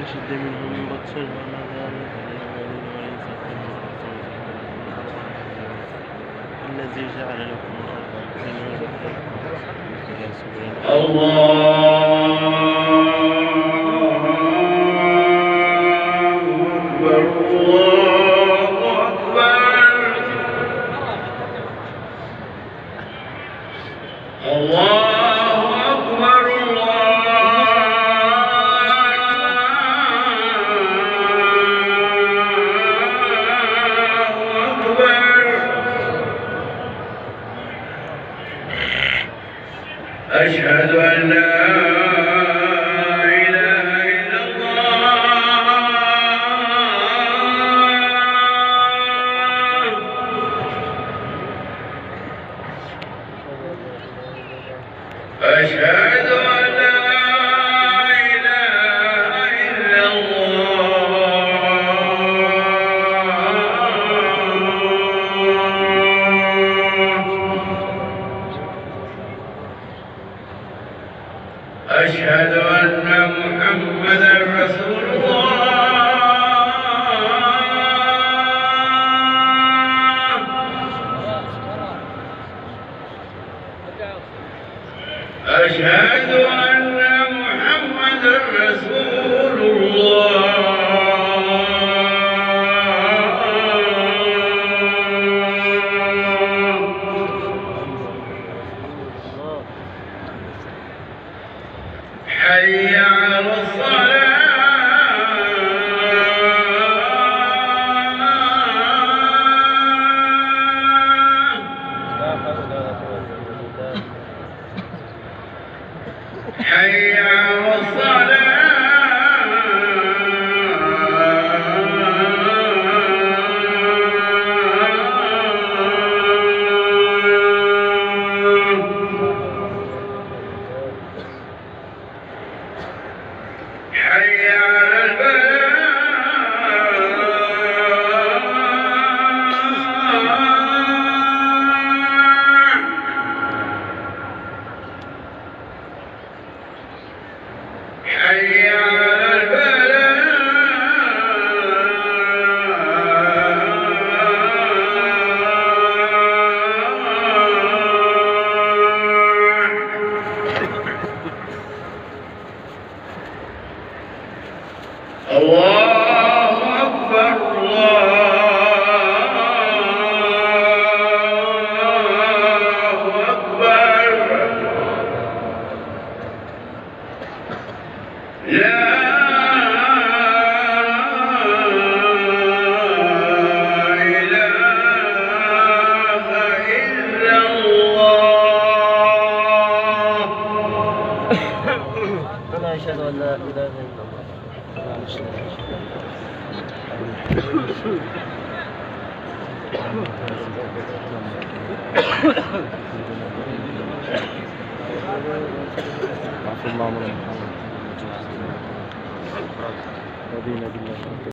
أشد منهم بطشا وما ذلك وليس الذي جعل لكم الأرض أشهد أن لا إله إلا الله أشهد أن لا إله إلا أشهد أن محمدًا رسول الله أشهد أن محمدًا رسول الله حي على الصلاة حي على الصلاة حي على الفلاح حي على الفلاح الله أكبر الله أكبر لا إله إلا الله أنا أشهد أن لا إله إلا الله عفو الله عنهم. رضينا بالله.